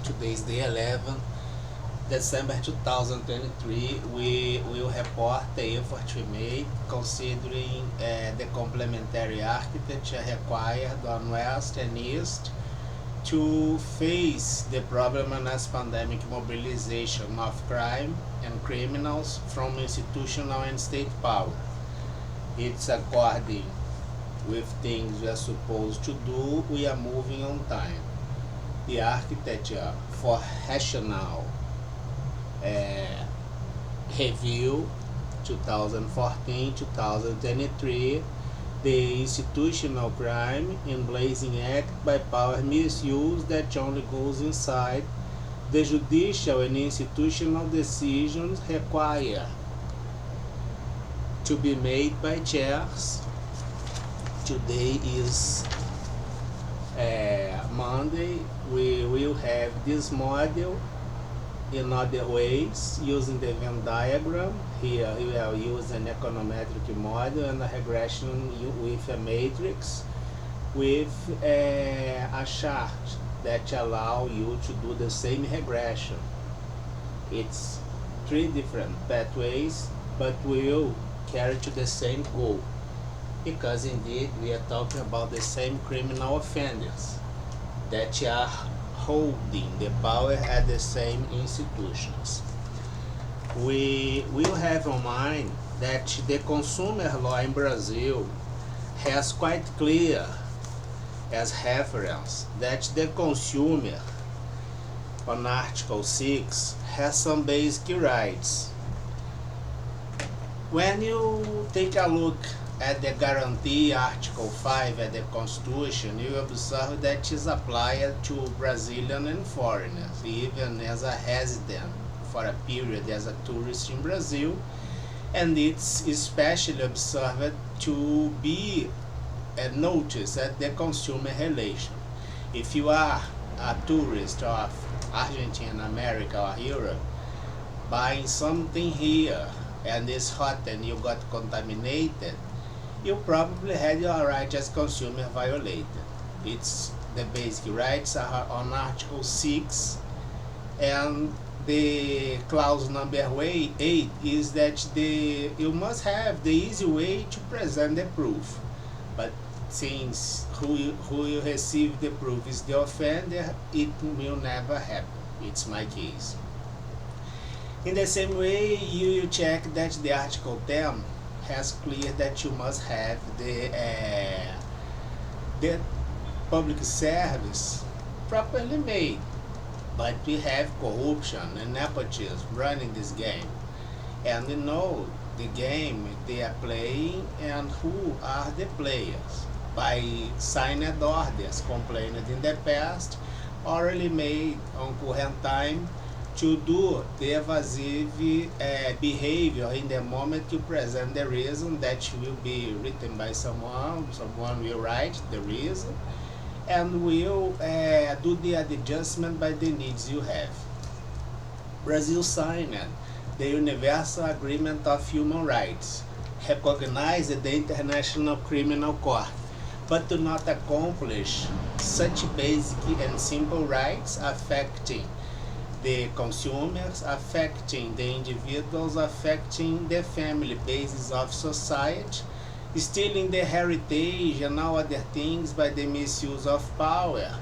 Today is the 11th December 2023. We will report the effort we made considering the complementary architecture required on West and East to face the problem as pandemic mobilization of crime and criminals from institutional and state power. It's according with things we are supposed to do, we are moving on time. The architecture for rational review 2014-2023, the institutional crime in blazing act by power misuse that only goes inside the judicial and institutional decisions require to be made by chairs. Today is Monday. We will have this model in other ways using the Venn diagram. Here we will use an econometric model and a regression with a matrix with a chart that allow you to do the same regression. It's three different pathways, but will carry to the same goal, because indeed we are talking about the same criminal offenders that are holding the power at the same institutions. We will have in mind that the consumer law in Brazil has quite clear as reference that the consumer on Article 6 has some basic rights. When you take a look at the guarantee Article 5 at the Constitution, you observe that is applied to Brazilian and foreigners, even as a resident for a period as a tourist in Brazil, and it's especially observed to be noticed at the consumer relation. If you are a tourist of Argentina, America or Europe, buying something here and it's hot and you got contaminated, you probably had your rights as consumer violated. It's the basic rights are on Article 6, and the clause number 8 is that you must have the easy way to present the proof. But since who you receive the proof is the offender, it will never happen. It's my case. In the same way, you check that the Article 10 has clear that you must have the public service properly made, but we have corruption and nepotism running this game, and you know the game they are playing and who are the players by signed orders complained in the past, orally made on current time, to do the evasive behavior in the moment you present the reason that will be written by someone will write the reason and will do the adjustment by the needs you have. Brazil signed the Universal Agreement of Human Rights, recognized the International Criminal Court, but do not accomplish such basic and simple rights affecting the consumers, affecting the individuals, affecting the family basis of society, stealing the heritage and all other things by the misuse of power,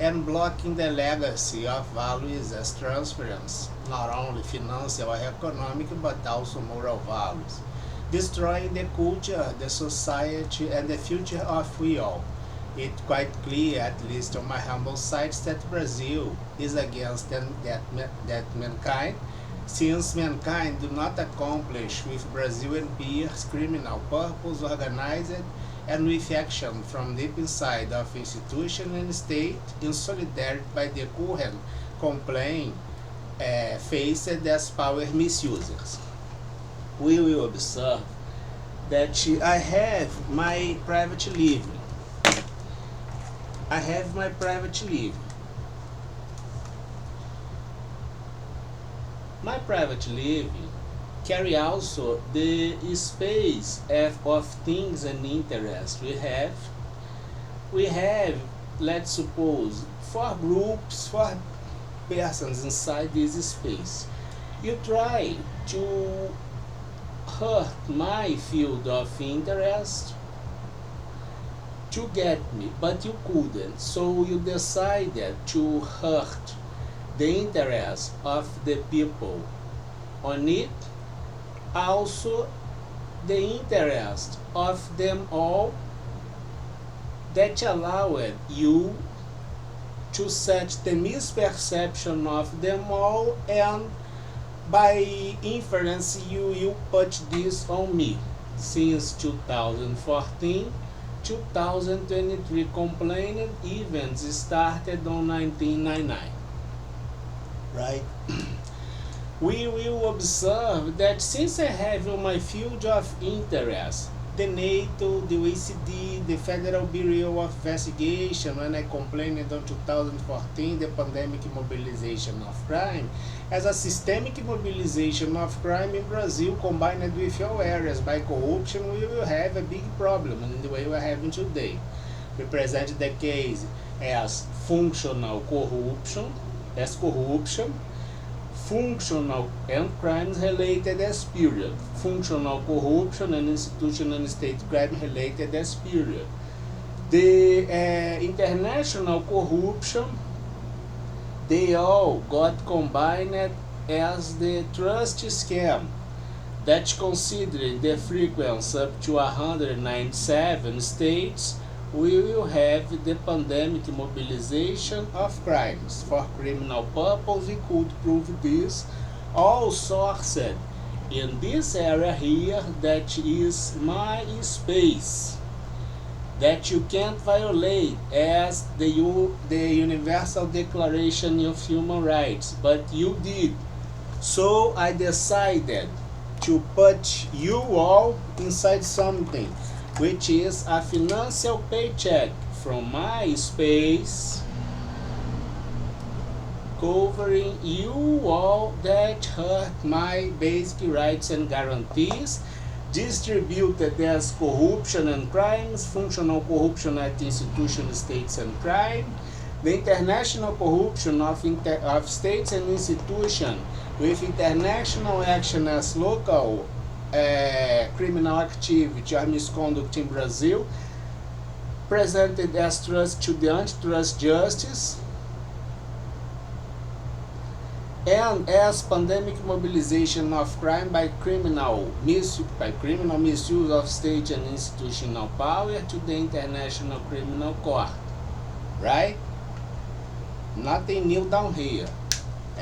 and blocking the legacy of values as transference, not only financial or economic, but also moral values, destroying the culture, the society, and the future of we all. It's quite clear, at least on my humble sides, that Brazil is against that mankind, since mankind do not accomplish with Brazilian peers criminal purpose organized and with action from deep inside of institution and state in solidarity by the current complaint faced as power misusers. We will observe that I have my private living. I have my private living. My private living carry also the space of things and interests we have. We have, let's suppose, 4 groups, 4 persons inside this space. You try to hurt my field of interest to get me, but you couldn't. So you decided to hurt the interest of the people on it, also the interest of them all, that allowed you to set the misperception of them all, and by inference you put this on me. Since 2014, 2023 complaint events started on 1999, right? We will observe that since I have on my field of interest the NATO, the OECD, the Federal Bureau of Investigation, when I complained in 2014, the pandemic mobilization of crime, as a systemic mobilization of crime in Brazil combined with all areas by corruption, we will have a big problem in the way we are having today. We present the case as functional corruption, functional and crimes related as period. Functional corruption and institutional and state crime related as period. The international corruption, they all got combined as the trust scam, that considering the frequency up to 197 states, we will have the pandemic mobilization of crimes for criminal purpose. We could prove this all sourced in this area here, that is my space, that you can't violate as the Universal Declaration of Human Rights, but you did. So I decided to put you all inside something, which is a financial paycheck from my space, covering you all that hurt my basic rights and guarantees, distributed as corruption and crimes, functional corruption at institutions, states and crime, the international corruption of states and institutions with international action as local criminal activity or misconduct in Brazil, presented as trust to the antitrust justice, and as pandemic mobilization of crime by criminal misuse of state and institutional power to the International Criminal Court, right? Nothing new down here.